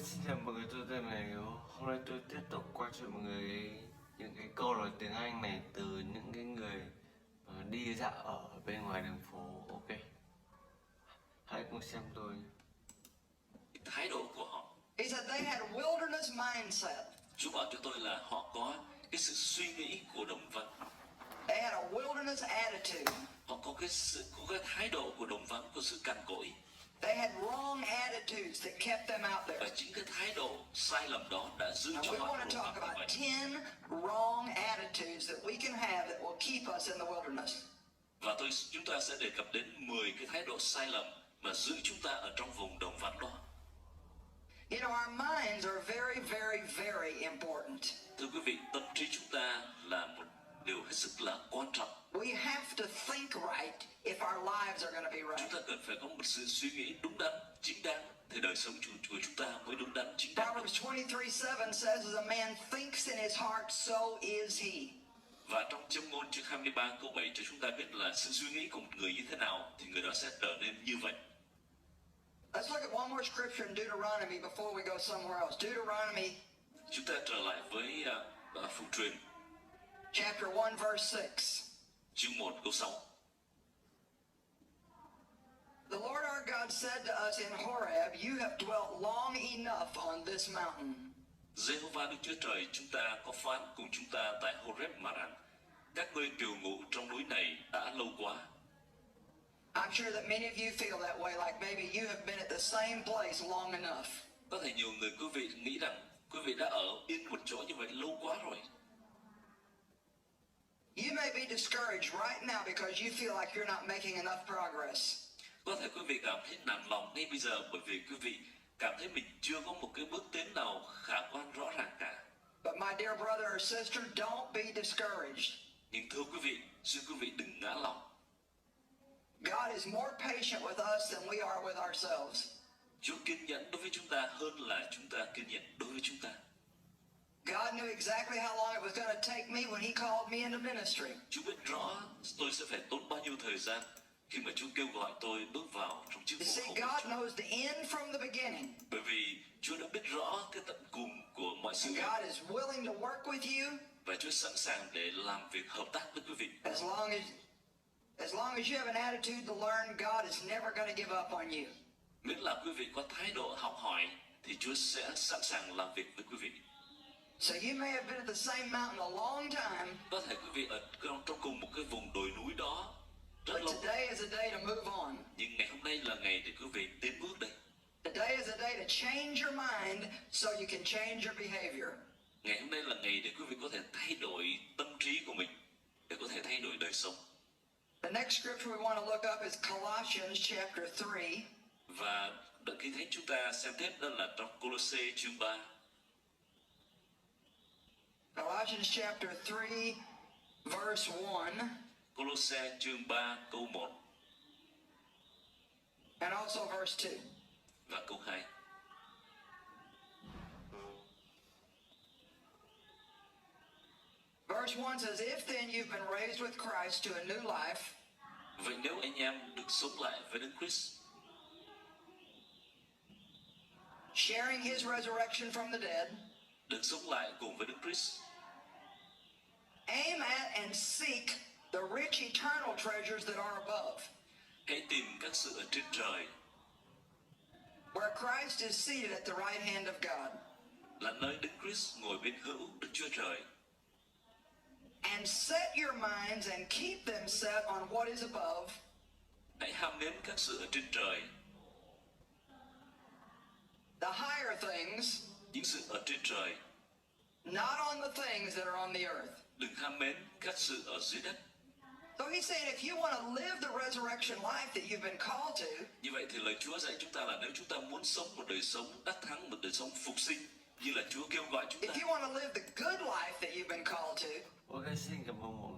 xin chào mọi người, tôi tên là Hiếu. Hôm nay tôi tiếp tục qua cho mọi người những cái câu nói tiếng Anh này từ những cái người đi dạo ở bên ngoài đường phố. Ok, hãy cùng xem tôi. Thái độ của họ. He said they had a wilderness mindset. Chúa bảo cho tôi là họ có cái sự suy nghĩ của đồng vắng. They had a wilderness attitude. Họ có cái thái độ của đồng vắng, của sự cằn cỗi. They had wrong attitudes that kept them out there. Và chính cái thái độ sai lầm đó đã giữ And cho we họ want to đồng talk vắng như about vậy. 10 wrong attitudes that we can have that will keep us in the wilderness. Và chúng ta sẽ đề cập đến 10 cái thái độ sai lầm mà giữ chúng ta ở trong vùng đồng vắng đó. You know, our minds are very, very, very important. Thưa quý vị, tâm trí chúng ta là một điều hết sức là quan trọng. We have to think right if our lives are going to be Chúng right. ta cần phải có một sự suy nghĩ đúng đắn, chính đáng, thì đời sống của chúng ta mới đúng đắn, chính đáng. Proverbs 23:7 says, as a man thinks in his heart, so is he. Và trong Châm ngôn chương 23 câu 7 cho chúng ta biết là sự suy nghĩ của một người như thế nào thì người đó sẽ trở nên như vậy. Let's look at one more scripture in Deuteronomy before we go somewhere else. Deuteronomy Chúng ta trở lại với Phụ truyền chapter 1 verse 6. chương 1 câu 6. The Lord our God said to us in Horeb, you have dwelt long enough on this mountain. Giê-hô-va Đức Chúa Trời chúng ta có phán cùng chúng ta tại Horeb mà rằng các ngươi kiều ngụ trong núi này đã lâu quá. I'm sure that many of you feel that way, like maybe you have been at the same place long enough. Có thể nhiều người quý vị nghĩ rằng quý vị đã ở yên một chỗ như vậy lâu quá rồi. You may be discouraged right now because you feel like you're not making enough progress. Có thể quý vị cảm thấy nản lòng ngay bây giờ bởi vì quý vị cảm thấy mình chưa có một cái bước tiến nào khả quan rõ ràng cả. But my dear brother or sister, don't be discouraged. Nhưng thưa quý vị, xin quý vị đừng ngã lòng. God is more patient with us than we are with ourselves. Chúa kiên nhẫn đối với chúng ta hơn là chúng ta kiên nhẫn đối với chúng ta. God knew exactly how long it was going to take me when he called me into ministry. Chúa biết rõ tôi sẽ phải tốn bao nhiêu thời gian khi mà Chúa kêu gọi tôi bước vào trong chức You vụ see, hậu God Chúa. knows the end from the beginning. Bởi vì Chúa đã biết rõ cái tận cùng của mọi sự And việc God is willing to work with you và Chúa sẵn sàng để làm việc hợp tác với quý vị. as long as you have an attitude to learn, God is never going to give up on you. Miễn là quý vị có thái độ học hỏi thì Chúa sẽ sẵn sàng làm việc với quý vị. So you may have been at the same mountain a long time, Có thể quý vị ở trong cùng một cái vùng đồi núi đó rất but lâu, today is a day to move on. nhưng ngày hôm nay là ngày để quý vị tiến bước đây. Today is a day to change your mind so you can change your behavior. Ngày hôm nay là ngày để quý vị có thể thay đổi tâm trí của mình, để có thể thay đổi đời sống. The next scripture we want to look up is Colossians chapter 3. Và đợt kinh thánh chúng ta xem tiếp đó là trong Cô-lô-xê chương 3. Colossians chapter 3 verse 1 Cô-lô-xê chương 3 câu 1 and also verse 2. và câu 2. Verse 1 says, if then you've been raised with Christ to a new life, Vậy nếu anh em được sống lại với Đức Christ, sharing his resurrection from the dead, được sống lại cùng với Đức Christ, aim at and seek the rich eternal treasures that are above, hãy tìm các sự ở trên trời, where Christ is seated at the right hand of God. là nơi Đức Christ ngồi bên hữu Đức Chúa Trời. And set your minds and keep them set on what is above, Hãy ham nếm các sự ở trên trời, the higher things, những sự ở trên trời. not on the things that are on the earth. Đừng ham mến các sự ở dưới đất. So he's saying if you want to live the resurrection life that you've been called to, Như vậy thì lời Chúa dạy chúng ta là nếu chúng ta muốn sống một đời sống đắc thắng, một đời sống phục sinh như là Chúa kêu gọi chúng ta, if you want to live the good life that you've been called to, Ok, xin cảm ơn mọi